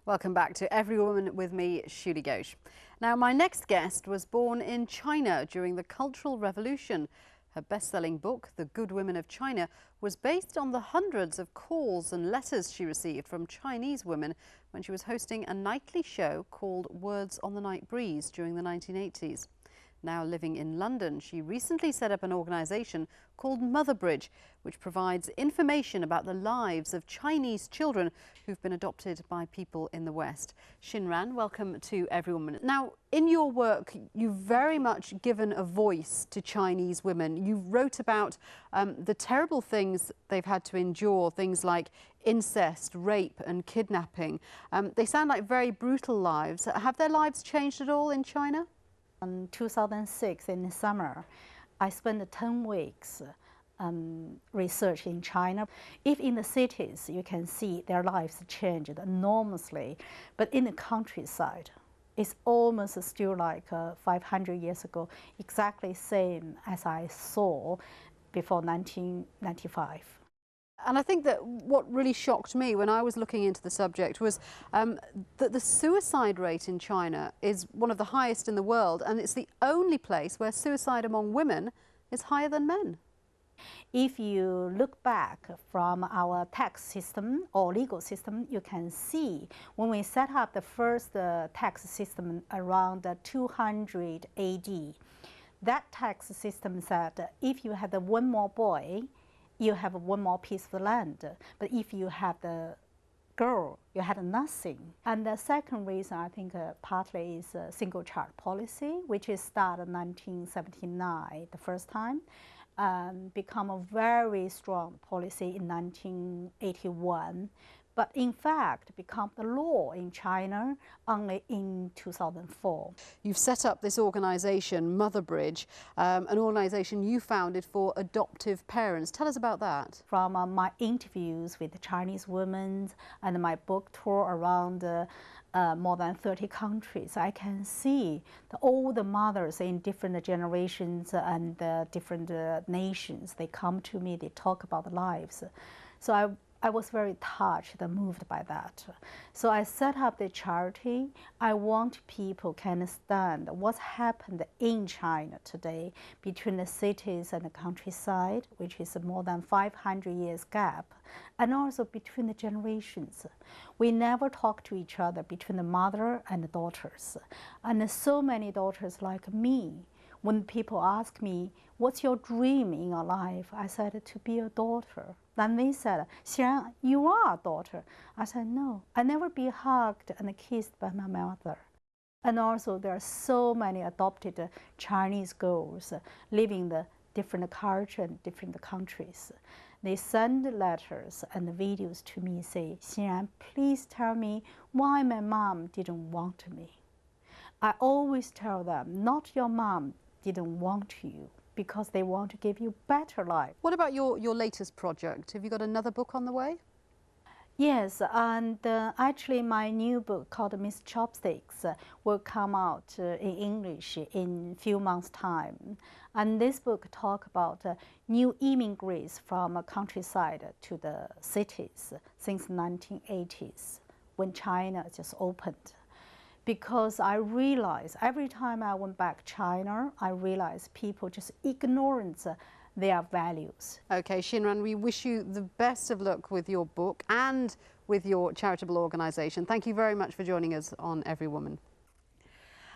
Welcome back to Everywoman with me, Shuli Ghosh. Now, my next guest was born in China during the Cultural Revolution. Her best-selling book, The Good Women of China, was based on the hundreds of calls and letters she received from Chinese women when she was hosting a nightly show called Words on the Night Breeze during the 1980s. Now living in London, she recently set up an organisation called Mother Bridge, which provides information about the lives of Chinese children who've been adopted by people in the West. Xin Ran, welcome to Everywoman. Now, in your work, you've very much given a voice to Chinese women. You wrote about the terrible things they've had to endure, things like incest, rape and kidnapping. They sound like very brutal lives. Have their lives changed at all in China? In 2006, in the summer, I spent 10 weeks research in China. If in the cities, you can see their lives changed enormously, but in the countryside, it's almost still like 500 years ago, exactly same as I saw before 1995. And I think that what really shocked me when I was looking into the subject was that the suicide rate in China is one of the highest in the world, and it's the only place where suicide among women is higher than men. If you look back from our tax system or legal system, you can see when we set up the first tax system around 200 AD, that tax system said if you had one more boy, you have one more piece of land. But if you have the girl, you had nothing. And the second reason, I think, partly is a single child policy, which is started in 1979, the first time, become a very strong policy in 1981. But in fact, become the law in China only in 2004. You've set up this organisation, Mother Bridge, an organisation you founded for adoptive parents. Tell us about that. From my interviews with Chinese women and my book tour around more than 30 countries, I can see all the mothers in different generations and different nations, they come to me, they talk about their lives. So I was very touched and moved by that. So I set up the charity. I want people can understand what's happened in China today between the cities and the countryside, which is more than 500 years gap, and also between the generations. We never talk to each other between the mother and the daughters. And so many daughters like me, when people ask me, what's your dream in your life? I said, to be a daughter. Then they said, Xin Ran, you are a daughter. I said, no, I never be hugged and kissed by my mother. And also there are so many adopted Chinese girls living the different culture and different countries. They send letters and videos to me, say, Xin Ran, please tell me why my mom didn't want me. I always tell them, not your mom didn't want you, because they want to give you better life. What about your latest project? Have you got another book on the way? Yes, and actually my new book called Miss Chopsticks will come out in English in a few months' time. And this book talks about new immigrants from countryside to the cities since 1980s, when China just opened. Because I realized every time I went back to China, I realized people just ignorance their values. Okay, Xin Ran, we wish you the best of luck with your book and with your charitable organisation. Thank you very much for joining us on Everywoman.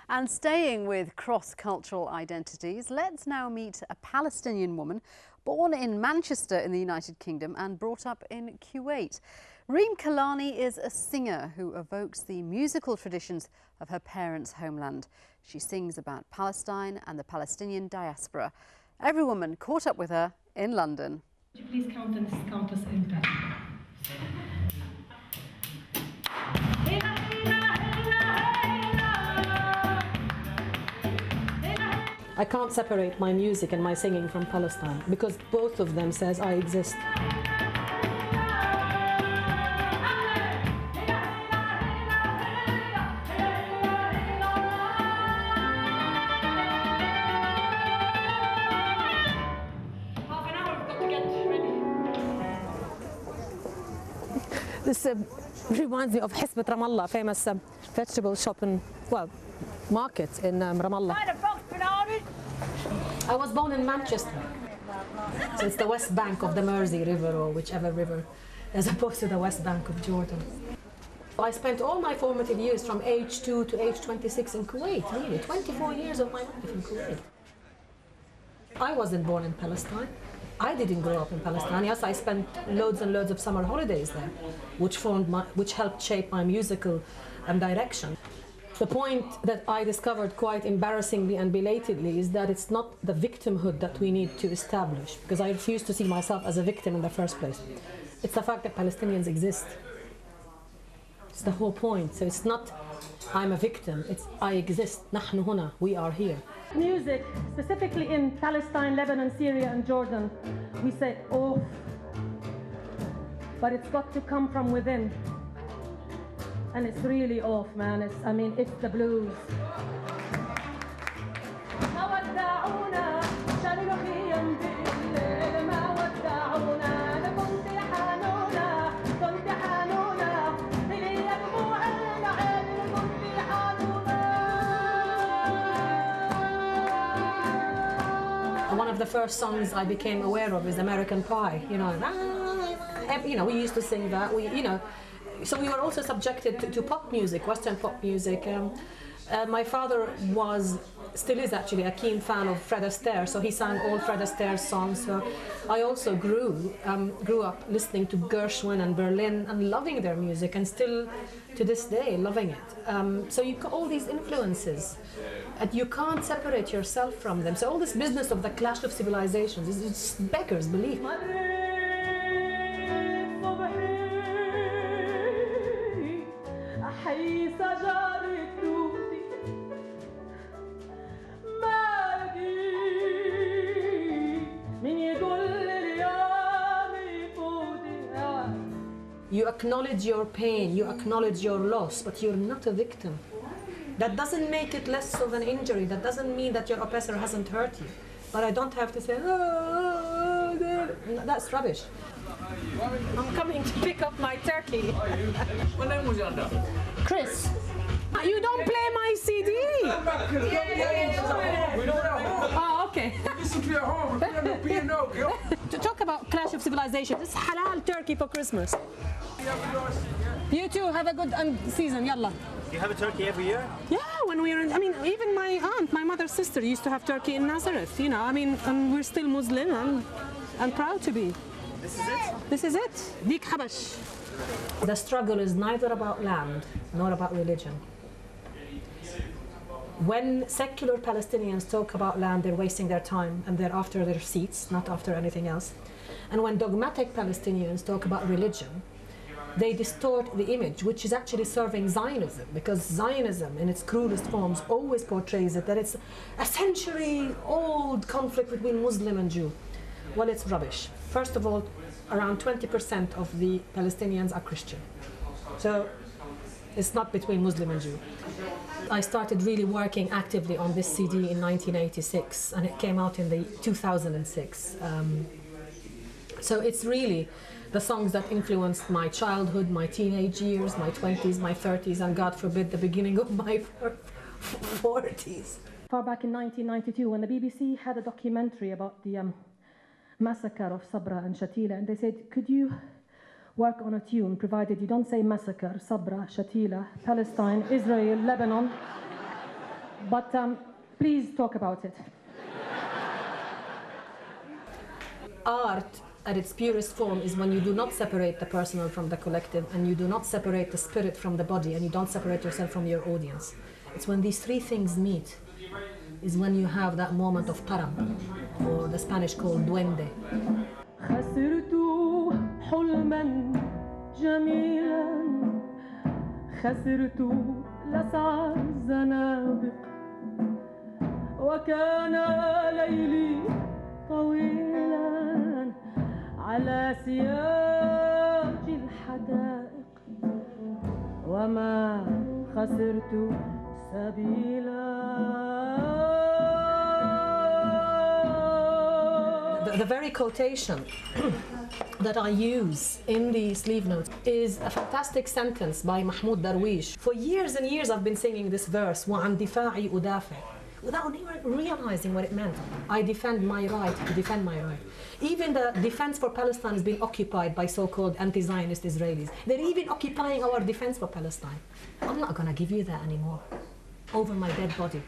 And staying with cross-cultural identities, let's now meet a Palestinian woman born in Manchester in the United Kingdom and brought up in Kuwait. Reem Kelani is a singer who evokes the musical traditions of her parents' homeland. She sings about Palestine and the Palestinian diaspora. Everywoman caught up with her in London. Would you please count us in time? I can't separate my music and my singing from Palestine because both of them says I exist. This reminds me of Hisbat Ramallah, famous vegetable shop and, well, market in Ramallah. I was born in Manchester, so it's the west bank of the Mersey River or whichever river, as opposed to the west bank of Jordan. I spent all my formative years from age 2 to age 26 in Kuwait, really, 24 years of my life in Kuwait. I wasn't born in Palestine. I didn't grow up in Palestine. Yes, I spent loads and loads of summer holidays there, which helped shape my musical direction. The point that I discovered quite embarrassingly and belatedly is that it's not the victimhood that we need to establish, because I refuse to see myself as a victim in the first place. It's the fact that Palestinians exist. It's the whole point. So it's not I'm a victim, it's I exist. نحن هنا, we are here. Music, specifically in Palestine, Lebanon, Syria, and Jordan, we say, oh, but it's got to come from within. And it's really off, man. It's the blues. One of the first songs I became aware of is American Pie. You know, we used to sing that. So we were also subjected to pop music, Western pop music. My father still is actually a keen fan of Fred Astaire, so he sang all Fred Astaire's songs. So I also grew up listening to Gershwin and Berlin and loving their music, and still to this day loving it. So you've got all these influences, and you can't separate yourself from them. So all this business of the clash of civilizations is beggars belief. You acknowledge your pain, you acknowledge your loss, but you're not a victim. That doesn't make it less of an injury. That doesn't mean that your oppressor hasn't hurt you. But I don't have to say, oh, that's rubbish. I'm coming to pick up my turkey. Chris, you don't play my CD. Oh, okay. Listen to your home. To talk about clash of civilizations, it's halal turkey for Christmas. You too, have a good season, yalla. You have a turkey every year? Yeah, when we were even my aunt, my mother's sister used to have turkey in Nazareth, and we're still Muslim and proud to be. This is it? This is it. Dik Habash. The struggle is neither about land nor about religion. When secular Palestinians talk about land, they're wasting their time and they're after their seats, not after anything else. And when dogmatic Palestinians talk about religion, they distort the image, which is actually serving Zionism, because Zionism in its crudest forms always portrays it that it's a century-old conflict between Muslim and Jew. Well, it's rubbish. First of all, around 20% of the Palestinians are Christian. So it's not between Muslim and Jew. I started really working actively on this CD in 1986, and it came out in the 2006. So it's really the songs that influenced my childhood, my teenage years, my 20s, my 30s, and God forbid, the beginning of my 40s. Far back in 1992, when the BBC had a documentary about the massacre of Sabra and Shatila, and they said, could you work on a tune, provided you don't say massacre, Sabra, Shatila, Palestine, Israel, Lebanon, but please talk about it. Art at its purest form is when you do not separate the personal from the collective, and you do not separate the spirit from the body, and you don't separate yourself from your audience. It's when these three things meet, is when you have that moment of taram, or the Spanish called duende. خسرت حلما جميلا خسرت لسع الزنادق وكان ليلي طويلا على سياج الحدائق وما خسرت سبيلا. The very quotation that I use in the sleeve notes is a fantastic sentence by Mahmoud Darwish. For years and years I've been singing this verse, وَعَنْ دِفَاعِي أُدَافِعُ, without even realizing what it meant. I defend my right to defend my right. Even the defense for Palestine is being occupied by so-called anti-Zionist Israelis. They're even occupying our defense for Palestine. I'm not gonna give you that anymore. Over my dead body.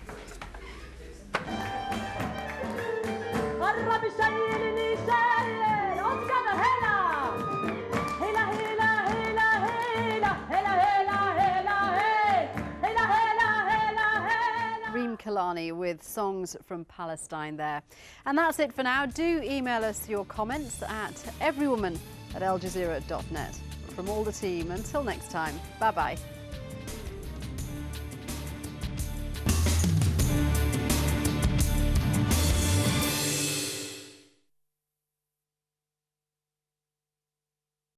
Reem Kelani with songs from Palestine there. And that's it for now. Do email us your comments at everywoman@aljazeera.net. From all the team, until next time, bye-bye.